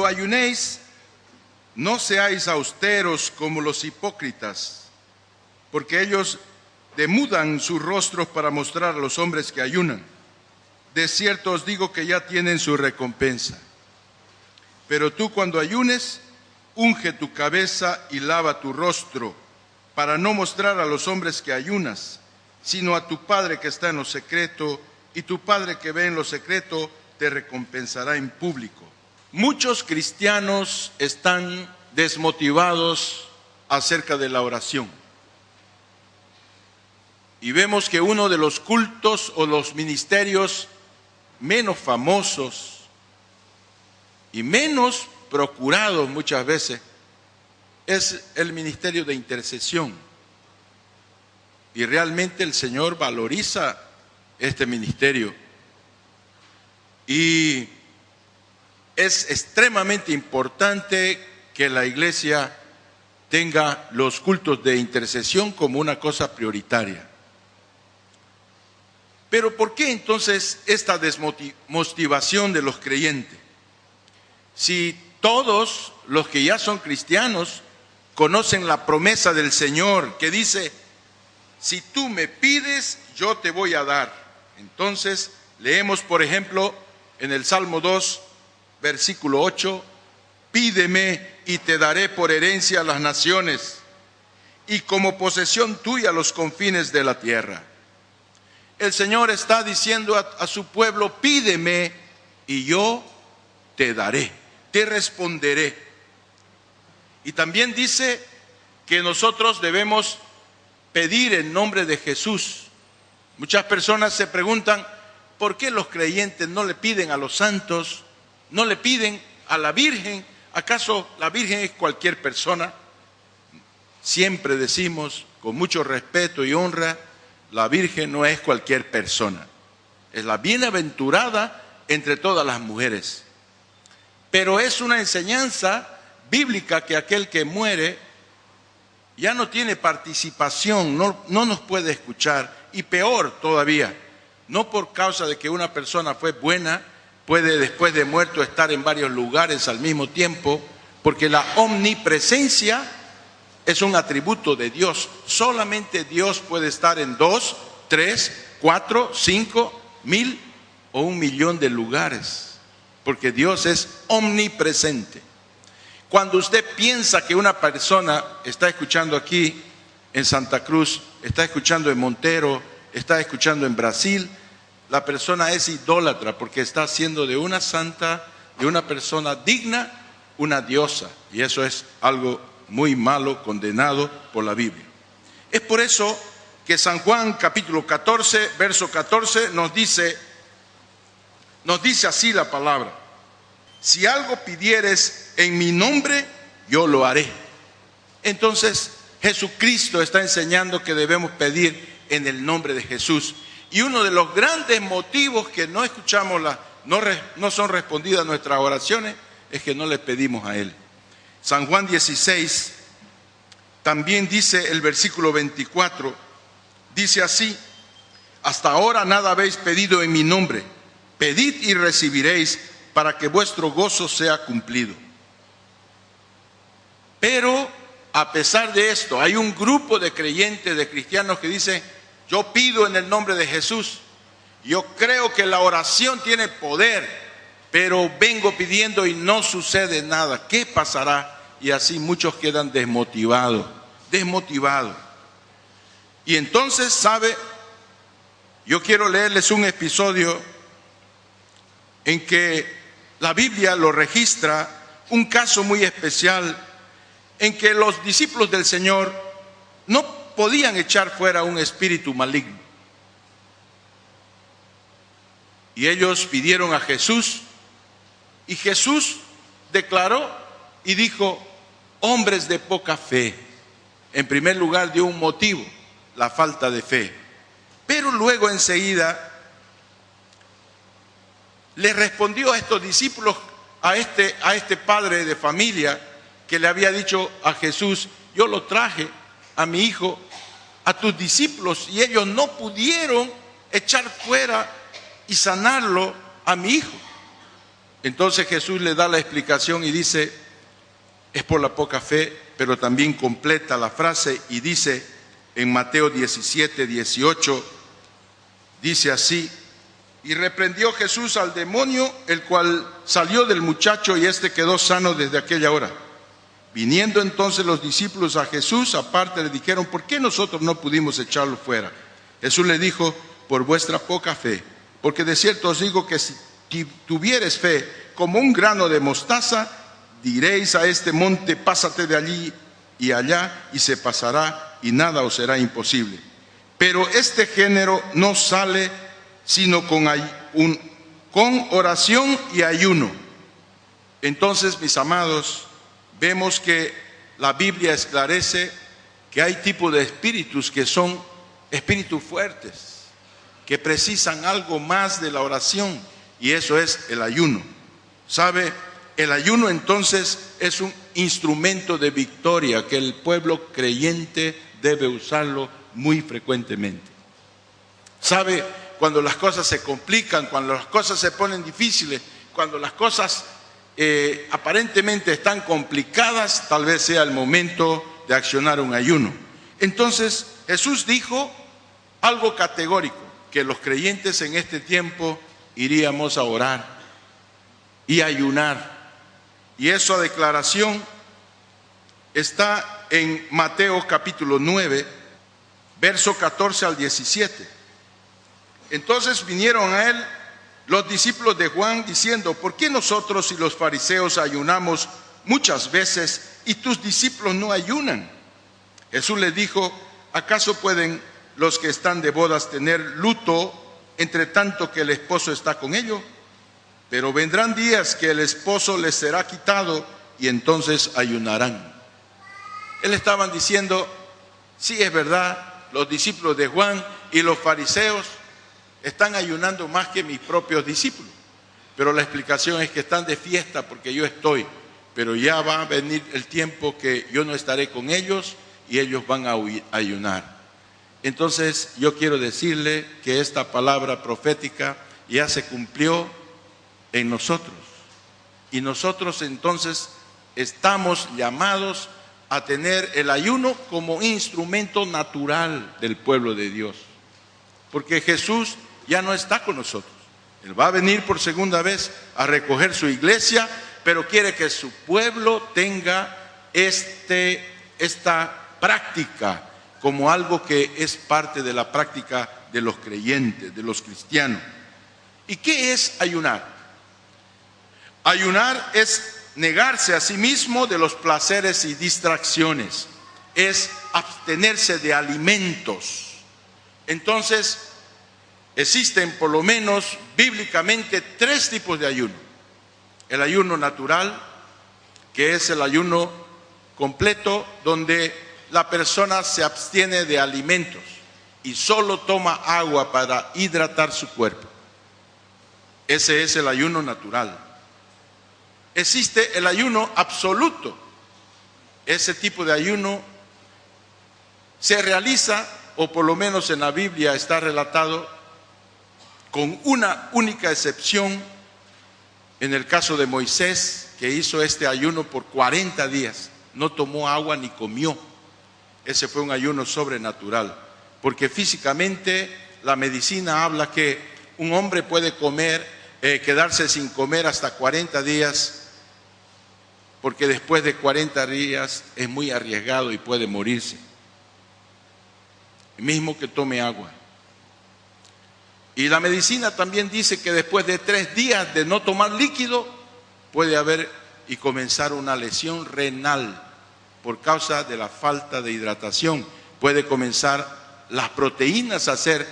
Cuando ayunéis, no seáis austeros como los hipócritas, porque ellos demudan sus rostros para mostrar a los hombres que ayunan. De cierto os digo que ya tienen su recompensa. Pero tú, cuando ayunes, unge tu cabeza y lava tu rostro, para no mostrar a los hombres que ayunas, sino a tu Padre que está en lo secreto, y tu Padre que ve en lo secreto te recompensará en público. Muchos cristianos están desmotivados acerca de la oración. Y vemos que uno de los cultos o los ministerios menos famosos y menos procurados muchas veces es el ministerio de intercesión. Y realmente el Señor valoriza este ministerio. Y es extremadamente importante que la iglesia tenga los cultos de intercesión como una cosa prioritaria. Pero ¿por qué entonces esta desmotivación de los creyentes? Si todos los que ya son cristianos conocen la promesa del Señor que dice: si tú me pides, yo te voy a dar. Entonces leemos, por ejemplo, en el Salmo 2, versículo 8: pídeme y te daré por herencia a las naciones, y como posesión tuya los confines de la tierra. El Señor está diciendo a su pueblo: pídeme y yo te daré, te responderé. Y también dice que nosotros debemos pedir en nombre de Jesús. Muchas personas se preguntan: ¿por qué los creyentes no le piden a los santos, no le piden a la Virgen? ¿Acaso la Virgen es cualquier persona? Siempre decimos con mucho respeto y honra: la Virgen no es cualquier persona, es la bienaventurada entre todas las mujeres. Pero es una enseñanza bíblica que aquel que muere ya no tiene participación, no nos puede escuchar. Y peor todavía, no por causa de que una persona fue buena, puede después de muerto estar en varios lugares al mismo tiempo, porque la omnipresencia es un atributo de Dios. Solamente Dios puede estar en 2, 3, 4, 5, 1000 o 1.000.000 de lugares, porque Dios es omnipresente. Cuando usted piensa que una persona está escuchando aquí en Santa Cruz, está escuchando en Montero, está escuchando en Brasil, la persona es idólatra, porque está haciendo de una santa, de una persona digna, una diosa. Y eso es algo muy malo, condenado por la Biblia. Es por eso que San Juan capítulo 14, verso 14 nos dice así la palabra: si algo pidieres en mi nombre, yo lo haré. Entonces Jesucristo está enseñando que debemos pedir en el nombre de Jesús. Y uno de los grandes motivos que no escuchamos, no son respondidas nuestras oraciones, es que no le pedimos a Él. San Juan 16 también dice el versículo 24, dice así: hasta ahora nada habéis pedido en mi nombre, pedid y recibiréis, para que vuestro gozo sea cumplido. Pero a pesar de esto, hay un grupo de creyentes, de cristianos que dicen: yo pido en el nombre de Jesús, yo creo que la oración tiene poder, pero vengo pidiendo y no sucede nada. ¿Qué pasará? Y así muchos quedan desmotivados. Y entonces, ¿sabe? Yo quiero leerles un episodio en que la Biblia lo registra, un caso muy especial en que los discípulos del Señor no podían echar fuera un espíritu maligno. Y ellos pidieron a Jesús, y Jesús declaró y dijo: hombres de poca fe. En primer lugar dio un motivo: la falta de fe. Pero luego enseguida le respondió a estos discípulos, a este padre de familia que le había dicho a Jesús: yo lo traje a mi hijo a tus discípulos y ellos no pudieron echar fuera y sanarlo a mi hijo. Entonces Jesús le da la explicación y dice, es por la poca fe, pero también completa la frase y dice en Mateo 17, 18, dice así: y reprendió Jesús al demonio, el cual salió del muchacho y éste quedó sano desde aquella hora. Viniendo entonces los discípulos a Jesús, aparte le dijeron, ¿por qué nosotros no pudimos echarlo fuera? Jesús le dijo, por vuestra poca fe, porque de cierto os digo que si tuvieres fe como un grano de mostaza, diréis a este monte, pásate de allí y allá, y se pasará, y nada os será imposible. Pero este género no sale sino con oración y ayuno. Entonces, mis amados, vemos que la Biblia esclarece que hay tipos de espíritus que son espíritus fuertes, que precisan algo más de la oración, y eso es el ayuno. ¿Sabe? El ayuno entonces es un instrumento de victoria que el pueblo creyente debe usarlo muy frecuentemente. ¿Sabe? Cuando las cosas se complican, cuando las cosas se ponen difíciles, cuando las cosas aparentemente están complicadas, tal vez sea el momento de accionar un ayuno. Entonces Jesús dijo algo categórico, que los creyentes en este tiempo iríamos a orar y ayunar. Y esa declaración está en Mateo capítulo 9, verso 14 al 17. Entonces vinieron a él los discípulos de Juan diciendo, ¿por qué nosotros y los fariseos ayunamos muchas veces y tus discípulos no ayunan? Jesús les dijo, ¿acaso pueden los que están de bodas tener luto entre tanto que el esposo está con ellos? Pero vendrán días que el esposo les será quitado y entonces ayunarán. Él estaban diciendo, sí, es verdad, los discípulos de Juan y los fariseos están ayunando más que mis propios discípulos, pero la explicación es que están de fiesta porque yo estoy, pero ya va a venir el tiempo que yo no estaré con ellos y ellos van a ayunar. Entonces yo quiero decirle que esta palabra profética ya se cumplió en nosotros, y nosotros entonces estamos llamados a tener el ayuno como instrumento natural del pueblo de Dios, porque Jesús ya no está con nosotros. Él va a venir por segunda vez a recoger su iglesia, pero quiere que su pueblo tenga esta práctica como algo que es parte de la práctica de los creyentes, de los cristianos. ¿Y qué es ayunar? Ayunar es negarse a sí mismo de los placeres y distracciones, es abstenerse de alimentos. Entonces, existen por lo menos bíblicamente 3 tipos de ayuno. El ayuno natural, que es el ayuno completo, donde la persona se abstiene de alimentos y solo toma agua para hidratar su cuerpo. Ese es el ayuno natural. Existe el ayuno absoluto. Ese tipo de ayuno se realiza, o por lo menos en la Biblia está relatado, con una única excepción, en el caso de Moisés, que hizo este ayuno por 40 días, no tomó agua ni comió. Ese fue un ayuno sobrenatural, porque físicamente la medicina habla que un hombre puede quedarse sin comer hasta 40 días, porque después de 40 días es muy arriesgado y puede morirse, mismo que tome agua. Y la medicina también dice que después de 3 días de no tomar líquido, puede haber y comenzar una lesión renal por causa de la falta de hidratación. Puede comenzar las proteínas a ser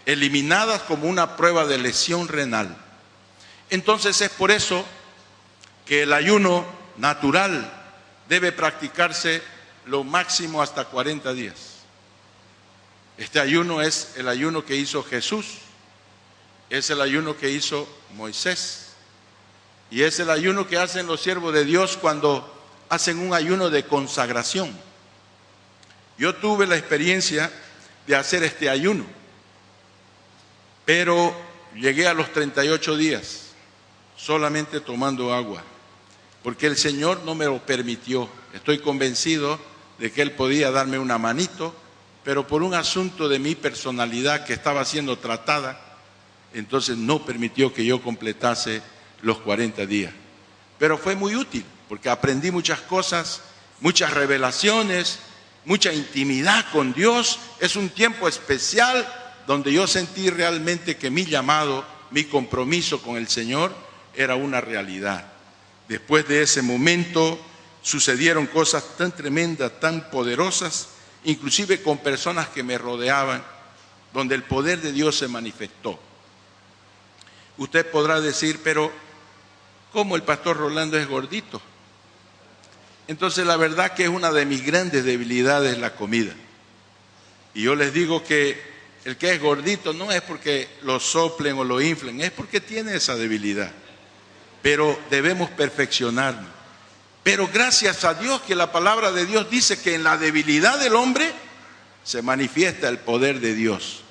eliminadas como una prueba de lesión renal. Entonces es por eso que el ayuno natural debe practicarse lo máximo hasta 40 días. Este ayuno es el ayuno que hizo Jesús, es el ayuno que hizo Moisés, y es el ayuno que hacen los siervos de Dios cuando hacen un ayuno de consagración. Yo tuve la experiencia de hacer este ayuno, pero llegué a los 38 días solamente tomando agua, porque el Señor no me lo permitió. Estoy convencido de que Él podía darme una manito, pero por un asunto de mi personalidad que estaba siendo tratada, entonces no permitió que yo completase los 40 días. Pero fue muy útil, porque aprendí muchas cosas, muchas revelaciones, mucha intimidad con Dios. Es un tiempo especial donde yo sentí realmente que mi llamado, mi compromiso con el Señor era una realidad. Después de ese momento sucedieron cosas tan tremendas, tan poderosas, inclusive con personas que me rodeaban, donde el poder de Dios se manifestó. Usted podrá decir, pero ¿cómo el pastor Rolando es gordito? Entonces la verdad que es una de mis grandes debilidades la comida. Y yo les digo que el que es gordito no es porque lo soplen o lo inflen, es porque tiene esa debilidad. Pero debemos perfeccionarnos. Pero gracias a Dios que la palabra de Dios dice que en la debilidad del hombre se manifiesta el poder de Dios.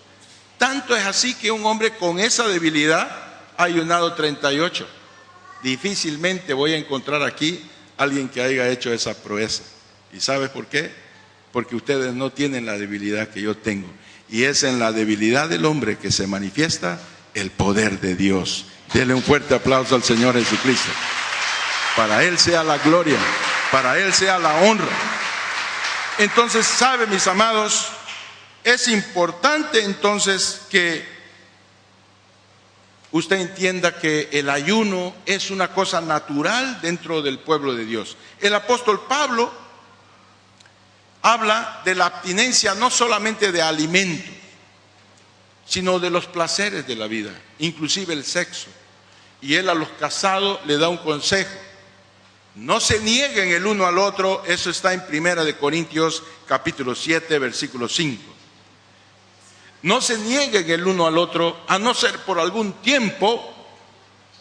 Tanto es así que un hombre con esa debilidad ha ayunado 38. Difícilmente voy a encontrar aquí alguien que haya hecho esa proeza. ¿Y sabes por qué? Porque ustedes no tienen la debilidad que yo tengo. Y es en la debilidad del hombre que se manifiesta el poder de Dios. Denle un fuerte aplauso al Señor Jesucristo. Para Él sea la gloria, para Él sea la honra. Entonces, ¿sabe, mis amados? Es importante entonces que usted entienda que el ayuno es una cosa natural dentro del pueblo de Dios. El apóstol Pablo habla de la abstinencia no solamente de alimentos, sino de los placeres de la vida, inclusive el sexo. Y él a los casados le da un consejo: no se nieguen el uno al otro. Eso está en 1 Corintios capítulo 7, versículo 5. No se nieguen el uno al otro, a no ser por algún tiempo,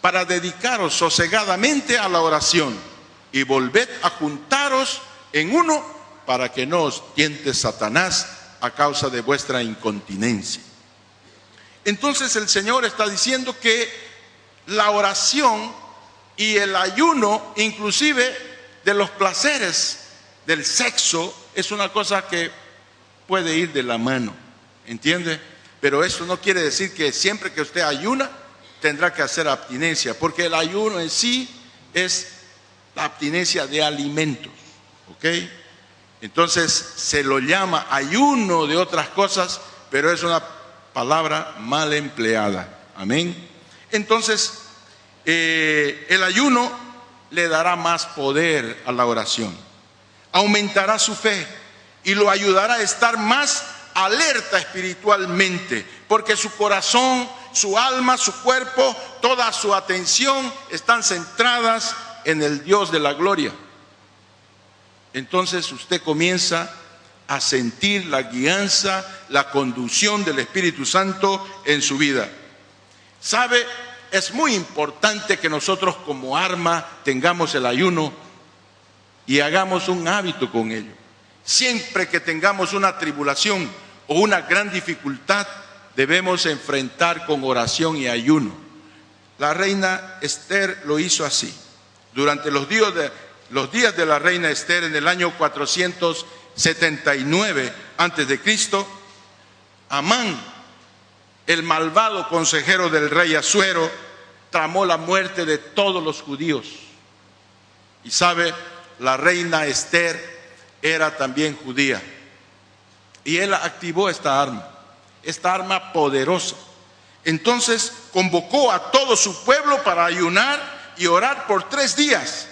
para dedicaros sosegadamente a la oración, y volved a juntaros en uno, para que no os tiente Satanás a causa de vuestra incontinencia. Entonces el Señor está diciendo que la oración y el ayuno, inclusive de los placeres del sexo, es una cosa que puede ir de la mano, ¿entiende? Pero eso no quiere decir que siempre que usted ayuna tendrá que hacer abstinencia, porque el ayuno en sí es la abstinencia de alimentos, ¿ok? Entonces se lo llama ayuno de otras cosas, pero es una palabra mal empleada, amén. Entonces el ayuno le dará más poder a la oración, aumentará su fe y lo ayudará a estar más alerta espiritualmente, porque su corazón, su alma, su cuerpo, toda su atención están centradas en el Dios de la gloria. Entonces usted comienza a sentir la guianza, la conducción del Espíritu Santo en su vida. ¿Sabe? Es muy importante que nosotros como arma tengamos el ayuno y hagamos un hábito con ello. Siempre que tengamos una tribulación o una gran dificultad, debemos enfrentar con oración y ayuno. La reina Esther lo hizo así. Durante los días de la reina Esther, en el año 479 a.C., Amán, el malvado consejero del rey Asuero, tramó la muerte de todos los judíos. Y sabe, la reina Esther era también judía. Y él activó esta arma poderosa. Entonces convocó a todo su pueblo para ayunar y orar por 3 días.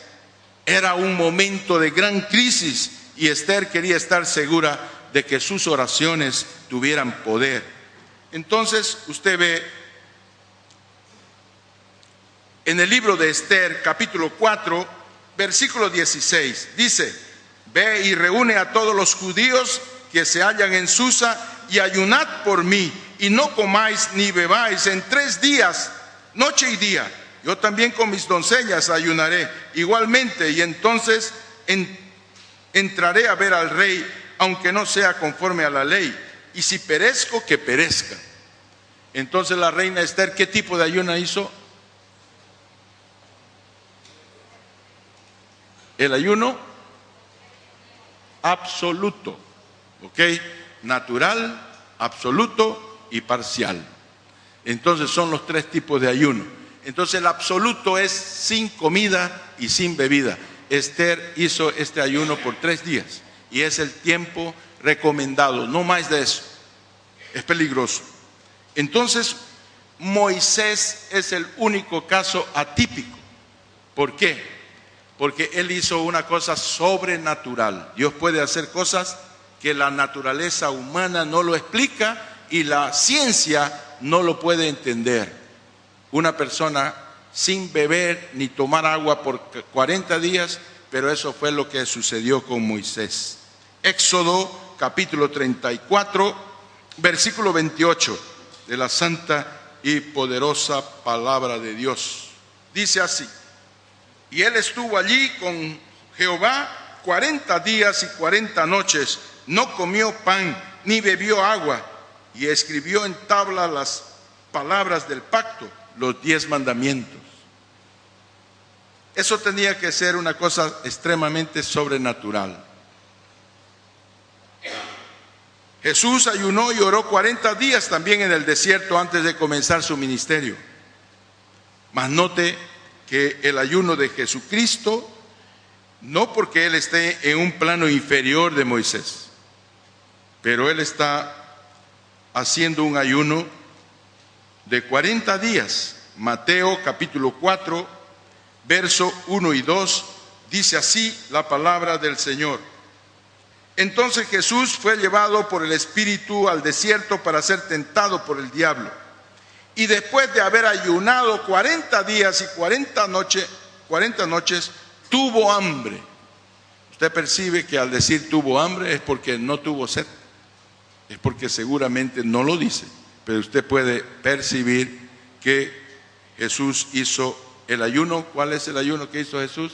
Era un momento de gran crisis y Esther quería estar segura de que sus oraciones tuvieran poder. Entonces usted ve en el libro de Esther, capítulo 4, versículo 16, dice: ve y reúne a todos los judíos que se hallan en Susa y ayunad por mí, y no comáis ni bebáis en 3 días, noche y día. Yo también con mis doncellas ayunaré igualmente, y entonces entraré a ver al rey, aunque no sea conforme a la ley, y si perezco, que perezca. Entonces la reina Esther, ¿qué tipo de ayuno hizo? El ayuno absoluto, ¿ok? Natural, absoluto y parcial. Entonces son los tres tipos de ayuno. Entonces el absoluto es sin comida y sin bebida. Esther hizo este ayuno por 3 días y es el tiempo recomendado, no más de eso. Es peligroso. Entonces Moisés es el único caso atípico. ¿Por qué? Porque él hizo una cosa sobrenatural. Dios puede hacer cosas que la naturaleza humana no lo explica y la ciencia no lo puede entender. Una persona sin beber ni tomar agua por 40 días, pero eso fue lo que sucedió con Moisés. Éxodo capítulo 34, versículo 28 de la santa y poderosa palabra de Dios. Dice así: y él estuvo allí con Jehová 40 días y 40 noches, no comió pan ni bebió agua, y escribió en tabla las palabras del pacto, los 10 mandamientos. Eso tenía que ser una cosa extremadamente sobrenatural. Jesús ayunó y oró 40 días también en el desierto antes de comenzar su ministerio. Mas note que el ayuno de Jesucristo, no porque Él esté en un plano inferior de Moisés, pero Él está haciendo un ayuno de 40 días. Mateo capítulo 4, verso 1 y 2, dice así la palabra del Señor. Entonces Jesús fue llevado por el Espíritu al desierto para ser tentado por el diablo. Y después de haber ayunado 40 días y 40 noches, tuvo hambre. Usted percibe que al decir tuvo hambre es porque no tuvo sed. Es porque seguramente no lo dice. Pero usted puede percibir que Jesús hizo el ayuno. ¿Cuál es el ayuno que hizo Jesús?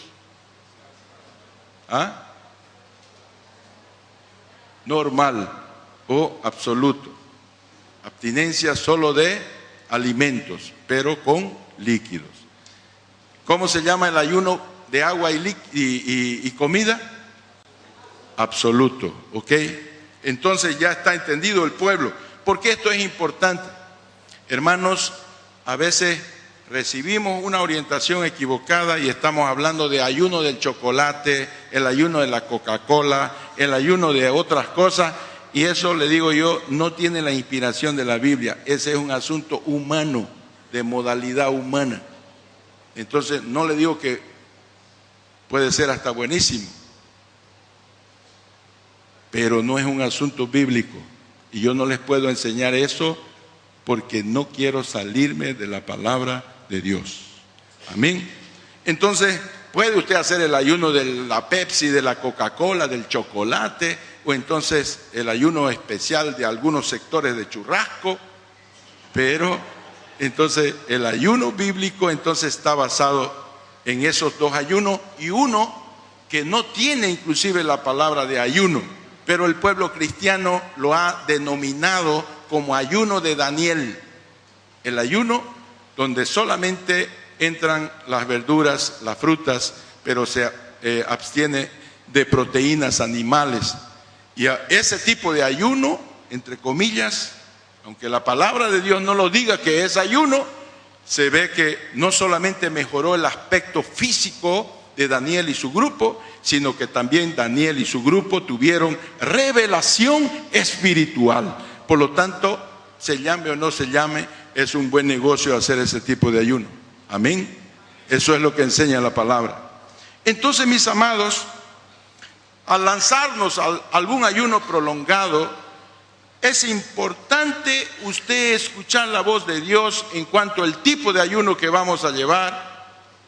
¿Ah? Normal o absoluto. Abstinencia solo de alimentos, pero con líquidos. ¿Cómo se llama el ayuno de agua y comida? Absoluto, ¿ok? Entonces ya está entendido el pueblo. ¿Por qué esto es importante? Hermanos, a veces recibimos una orientación equivocada y estamos hablando de ayuno del chocolate, el ayuno de la Coca-Cola, el ayuno de otras cosas, y eso, le digo yo, no tiene la inspiración de la Biblia. Ese es un asunto humano, de modalidad humana. Entonces, no le digo que puede ser hasta buenísimo, pero no es un asunto bíblico. Y yo no les puedo enseñar eso porque no quiero salirme de la palabra de Dios. Amén. Entonces, puede usted hacer el ayuno de la Pepsi, de la Coca-Cola, del chocolate, o entonces el ayuno especial de algunos sectores de churrasco, pero entonces el ayuno bíblico entonces está basado en esos 2 ayunos y uno que no tiene inclusive la palabra de ayuno, pero el pueblo cristiano lo ha denominado como ayuno de Daniel, el ayuno donde solamente entran las verduras, las frutas, pero se abstiene de proteínas animales. Y a ese tipo de ayuno, entre comillas, aunque la palabra de Dios no lo diga que es ayuno, se ve que no solamente mejoró el aspecto físico de Daniel y su grupo, sino que también Daniel y su grupo tuvieron revelación espiritual. Por lo tanto, se llame o no se llame, es un buen negocio hacer ese tipo de ayuno. Amén. Eso es lo que enseña la palabra. Entonces, mis amados, al lanzarnos a algún ayuno prolongado, es importante usted escuchar la voz de Dios en cuanto al tipo de ayuno que vamos a llevar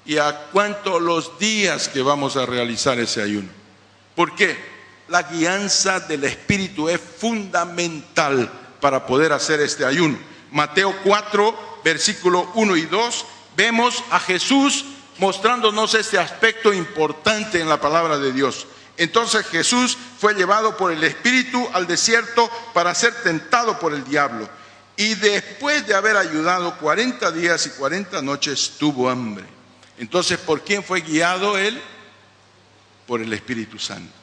y a cuanto los días que vamos a realizar ese ayuno. ¿Por qué? La guianza del Espíritu es fundamental para poder hacer este ayuno. Mateo 4, versículo 1 y 2, vemos a Jesús mostrándonos este aspecto importante en la palabra de Dios. Entonces Jesús fue llevado por el Espíritu al desierto para ser tentado por el diablo. Y después de haber ayunado 40 días y 40 noches, tuvo hambre. Entonces, ¿por quién fue guiado él? por el Espíritu Santo.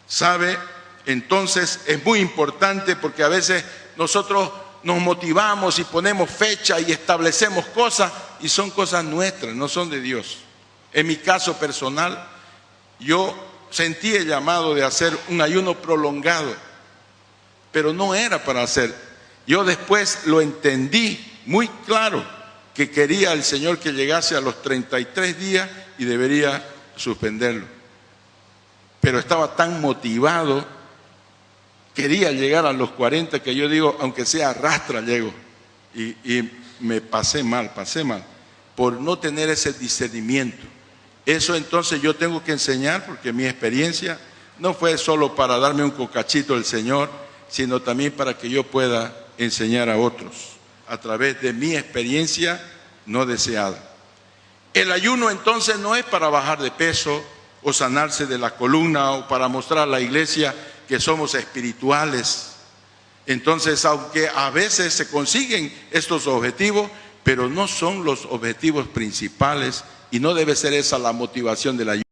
¿Sabe? Entonces es muy importante porque a veces nosotros nos motivamos y ponemos fecha y establecemos cosas y son cosas nuestras, no son de Dios. En mi caso personal, yo sentí el llamado de hacer un ayuno prolongado, pero no era para hacer. Yo después lo entendí muy claro que quería el Señor que llegase a los 33 días y debería suspenderlo. Pero estaba tan motivado, quería llegar a los 40 que yo digo, aunque sea arrastra, llego. Y me pasé mal, por no tener ese discernimiento. Eso entonces yo tengo que enseñar porque mi experiencia no fue solo para darme un cocachito del Señor, sino también para que yo pueda enseñar a otros a través de mi experiencia no deseada. El ayuno entonces no es para bajar de peso o sanarse de la columna o para mostrar a la iglesia que somos espirituales. Entonces, aunque a veces se consiguen estos objetivos, pero no son los objetivos principales y no debe ser esa la motivación del ayuno.